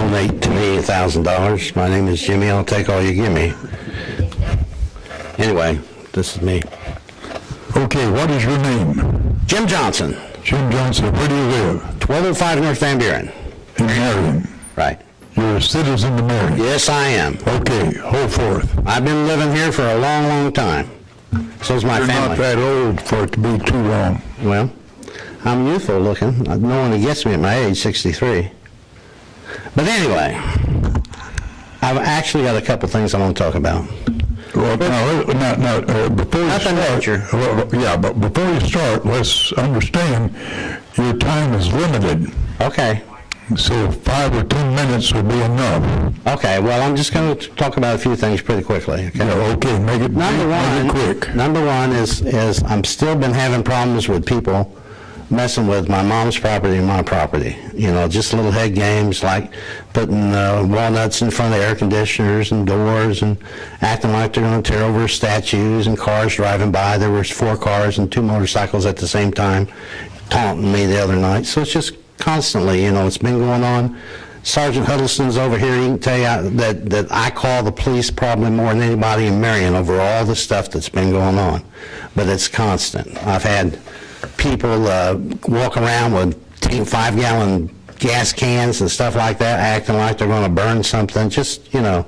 donate to me $1,000. My name is Jimmy. I'll take all you give me. Anyway, this is me. Okay, what is your name? Jim Johnson. Jim Johnson. Where do you live? 1205 North Van Buren. In Marion. Right. You're a citizen of Marion? Yes, I am. Okay, hold forth. I've been living here for a long, long time. So's my You're family. not that old for it to be too long. Well, I'm youthful looking. No one that gets me at my age, 63. But anyway, I've actually got a couple things I want to talk about. Well, before you Nothing major. but before you start, let's understand your time is limited. Okay. So 5 or 10 minutes will be enough. Okay, well, I'm just going to talk about a few things pretty quickly. Okay, Yeah, okay, make it quick. Number one is I'm still been having problems with people messing with my mom's property and my property. You know, just little head games like putting walnuts in front of air conditioners and doors and acting like they're going to tear over statues and cars driving by. There was 4 cars and 2 motorcycles at the same time taunting me the other night. So it's just constantly, you know, it's been going on. Sergeant Huddleston's over here. He can tell you that I call the police probably more than anybody in Marion over all the stuff that's been going on. But it's constant. I've had people walk around with 5-gallon gas cans and stuff like that, acting like they're going to burn something, just, you know.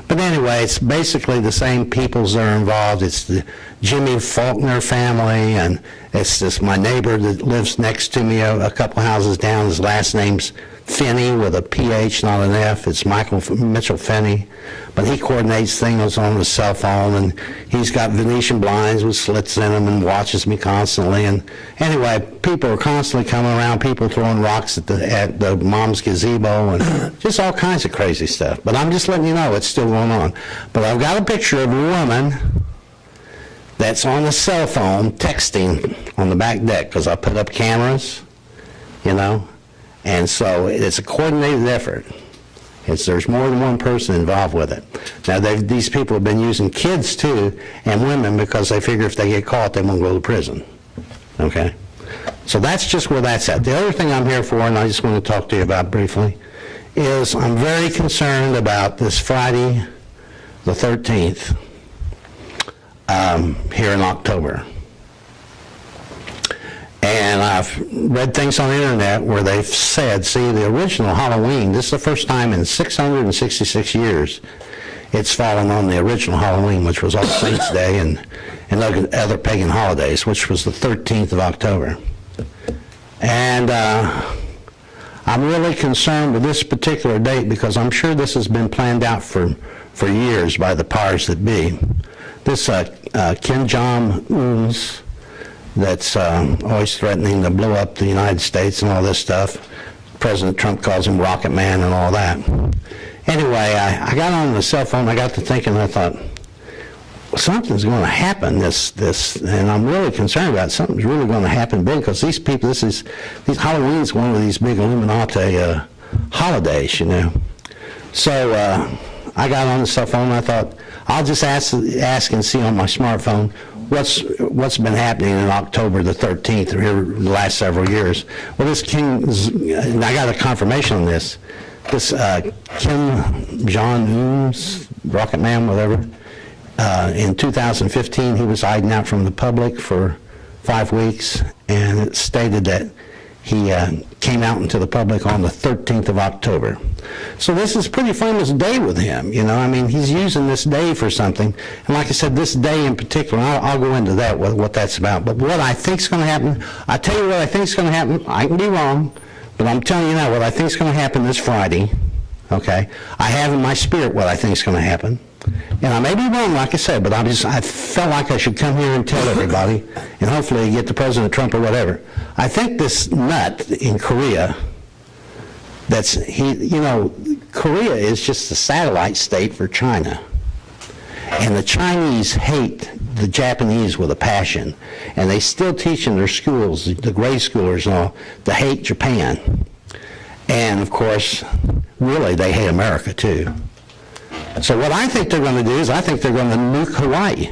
But anyway, it's basically the same peoples that are involved. It's the Jimmy Faulkner family, and it's just my neighbor that lives next to me a couple houses down. His last name's Finney with a PH, not an F. It's Michael Mitchell Finney. But he coordinates things on his cell phone, and he's got Venetian blinds with slits in them and watches me constantly. And anyway, people are constantly coming around, people throwing rocks at the mom's gazebo and just all kinds of crazy stuff. But I'm just letting you know it's still going on. But I've got a picture of a woman that's on a cell phone texting on the back deck because I put up cameras, you know. And so it's a coordinated effort. There's more than one person involved with it. Now, these people have been using kids, too, and women because they figure if they get caught, they won't go to prison. Okay? So that's just where that's at. The other thing I'm here for, and I just want to talk to you about briefly, is I'm very concerned about this Friday, the 13th, here in October. And I've read things on the internet where they've said, see, the original Halloween, this is the first time in 666 years it's fallen on the original Halloween, which was All Saints Day and other pagan holidays, which was the 13th of October. And I'm really concerned with this particular date because I'm sure this has been planned out for years by the powers that be. This Kim Jong-un's that's always threatening to blow up the United States and all this stuff. President Trump calls him Rocket Man and all that. Anyway, I got on the cell phone, I got to thinking, I thought, something's going to happen, and I'm really concerned about it. Something's really going to happen big because these people, Halloween's one of these big Illuminati holidays, you know. So I got on the cell phone and I thought, I'll just ask and see on my smartphone what's been happening in October the 13th or here the last several years. Well, this and I got a confirmation on this. This Kim Jong-un's Rocket Man, whatever, in 2015 he was hiding out from the public for 5 weeks, and it stated that he came out into the public on the 13th of October. So this is a pretty famous day with him, you know. I mean, he's using this day for something. And like I said, this day in particular, I'll go into that, what that's about. But what I think is going to happen, I tell you what I think is going to happen. I can be wrong, but I'm telling you now what I think is going to happen this Friday, okay? I have in my spirit what I think is going to happen. And I may be wrong, like I said, but I felt like I should come here and tell everybody, and hopefully get to President Trump or whatever. I think this nut in Korea, you know, Korea is just a satellite state for China. And the Chinese hate the Japanese with a passion. And they still teach in their schools, the grade schoolers and all, to hate Japan. And of course, really, they hate America too. So what I think they're going to do is I think they're going to nuke Hawaii.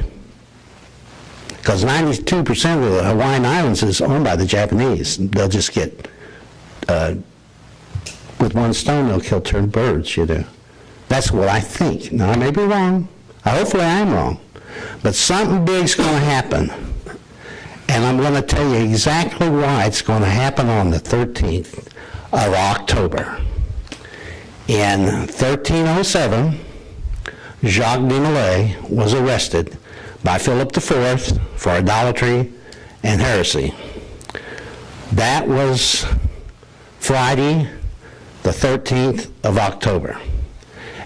Because 92% of the Hawaiian Islands is owned by the Japanese. They'll just get, with with one stone, they'll kill 2 birds, you know. That's what I think. Now, I may be wrong. Hopefully I am wrong. But something big's going to happen. And I'm going to tell you exactly why it's going to happen on the 13th of October. In 1307, Jacques de Molay was arrested by Philip IV for idolatry and heresy. That was Friday, the 13th of October.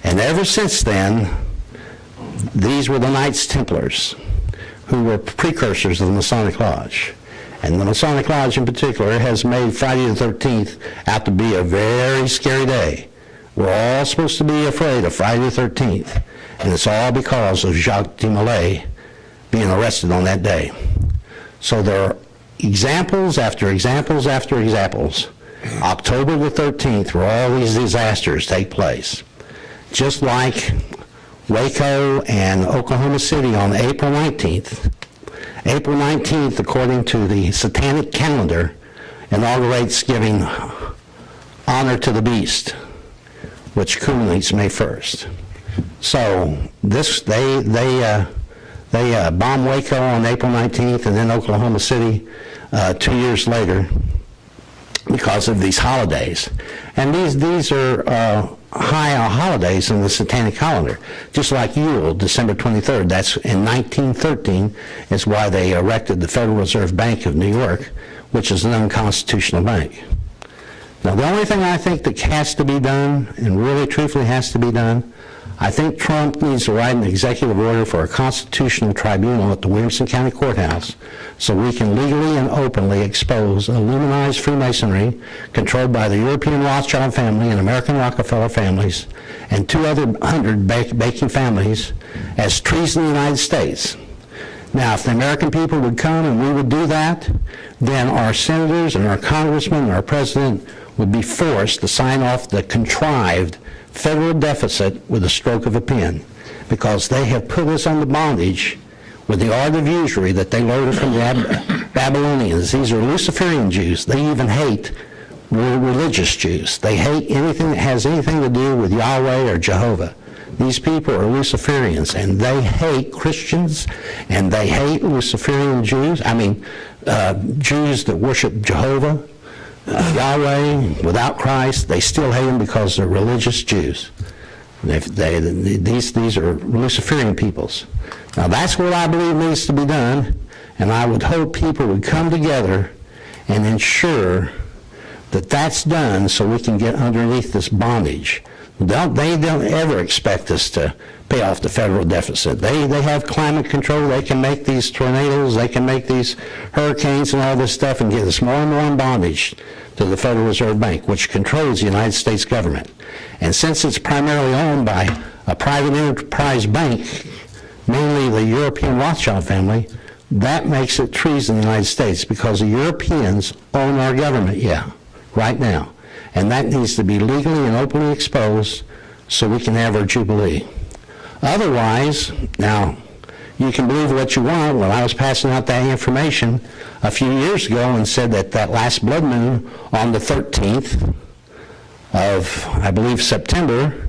And ever since then, these were the Knights Templars, who were precursors of the Masonic Lodge. And the Masonic Lodge in particular has made Friday the 13th out to be a very scary day. We're all supposed to be afraid of Friday the 13th, and it's all because of Jacques de Molay being arrested on that day. So there are examples after examples after examples. October the 13th, where all these disasters take place. Just like Waco and Oklahoma City on April 19th. April 19th, according to the satanic calendar, inaugurates giving honor to the beast, which culminates May 1st. So this, they bombed Waco on April 19th, and then Oklahoma City 2 years later because of these holidays. And these are high holidays in the satanic calendar, just like Yule, December 23rd. That's in 1913 is why they erected the Federal Reserve Bank of New York, which is an unconstitutional bank. Now, the only thing I think that has to be done, and really truthfully has to be done, I think Trump needs to write an executive order for a constitutional tribunal at the Williamson County Courthouse so we can legally and openly expose Illuminized Freemasonry controlled by the European Rothschild family and American Rockefeller families and 200 baking families as treason in the United States. Now, if the American people would come and we would do that, then our senators and our congressmen and our president would be forced to sign off the contrived federal deficit with a stroke of a pen, because they have put us under bondage with the art of usury that they learned from the Babylonians. These are Luciferian Jews. They even hate religious Jews. They hate anything that has anything to do with Yahweh or Jehovah. These people are Luciferians, and they hate Christians, and they hate Luciferian Jews. I mean, Jews that worship Jehovah, Yahweh, without Christ. They still hate them because they're religious Jews. These are Luciferian peoples. Now, that's what I believe needs to be done, and I would hope people would come together and ensure that that's done so we can get underneath this bondage. They don't ever expect us to pay off the federal deficit. They have climate control. They can make these tornadoes. They can make these hurricanes and all this stuff and get us more and more in bondage to the Federal Reserve Bank, which controls the United States government. And since it's primarily owned by a private enterprise bank, mainly the European Rothschild family, that makes it treason in the United States, because the Europeans own our government, right now. And that needs to be legally and openly exposed so we can have our Jubilee. Otherwise, now, you can believe what you want. When I was passing out that information a few years ago and said that last blood moon on the 13th of, I believe, September,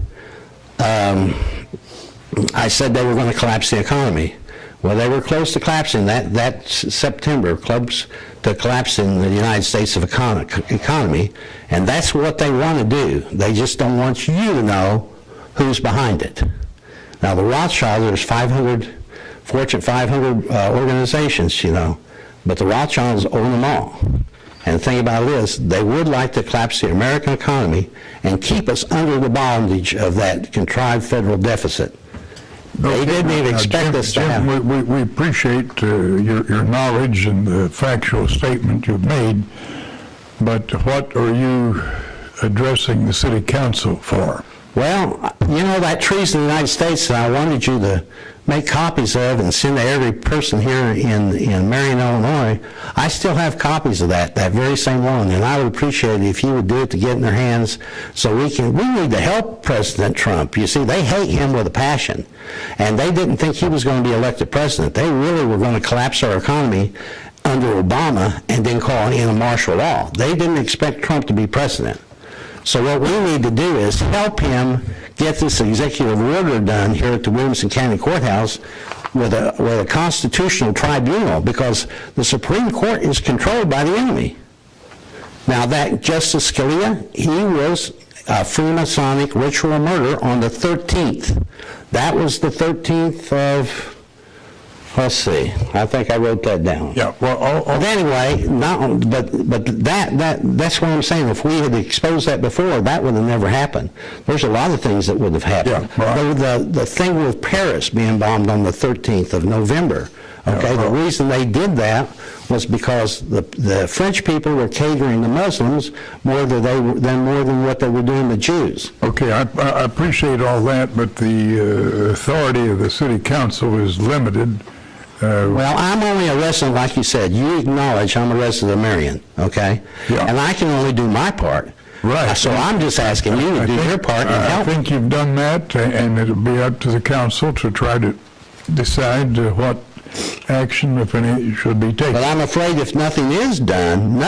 I said they were going to collapse the economy. Well, they were close to collapsing that September, close to collapsing the United States of economy, and that's what they want to do. They just don't want you to know who's behind it. Now, the Rothschilds, there's 500, Fortune 500 organizations, you know, but the Rothschilds own them all. And the thing about it is, they would like to collapse the American economy and keep us under the bondage of that contrived federal deficit. They didn't even expect us to have. Jim, we appreciate your knowledge and the factual statement you've made, but what are you addressing the city council for? Well, you know, that treason in the United States that I wanted you to make copies of and send to every person here in Marion, Illinois, I still have copies of that very same one, and I would appreciate it if you would do it to get in their hands so we need to help President Trump. You see, they hate him with a passion, and they didn't think he was going to be elected president. They really were going to collapse our economy under Obama and then call in a martial law. They didn't expect Trump to be president. So what we need to do is help him get this executive order done here at the Williamson County Courthouse with a constitutional tribunal, because the Supreme Court is controlled by the enemy. Now, that Justice Scalia, he was Freemasonic ritual murder on the 13th. That was the 13th of, let's see, I think I wrote that down. Yeah, well, But anyway, that's what I'm saying. If we had exposed that before, that would have never happened. There's a lot of things that would have happened. Yeah, right. The thing with Paris being bombed on the 13th of November, okay, the reason they did that was because the French people were catering the Muslims more than what they were doing the Jews. okay, I appreciate all that, but the authority of the city council is limited. Well, I'm only a resident, like you said. You acknowledge I'm a resident of Marion, okay? Yeah. And I can only do my part. Right. So I'm just asking you to do your part and help. I think you've done that, and it'll be up to the council to try to decide what action, if any, should be taken. But I'm afraid if nothing is done,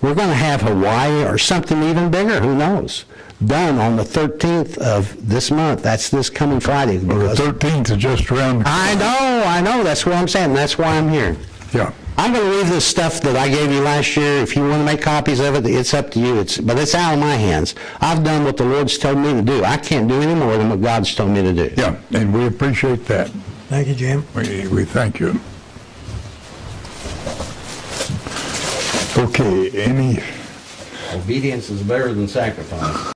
we're going to have Hawaii or something even bigger, who knows, done on the 13th of this month. That's this coming Friday. Well, the 13th is just around the corner. I know, that's what I'm saying. That's why I'm here. Yeah. I'm going to leave this stuff that I gave you last year. If you want to make copies of it, it's up to you. But it's out of my hands. I've done what the Lord's told me to do. I can't do any more than what God's told me to do. Yeah, and we appreciate that. Thank you, Jim. We thank you. Okay, any... Obedience is better than sacrifice.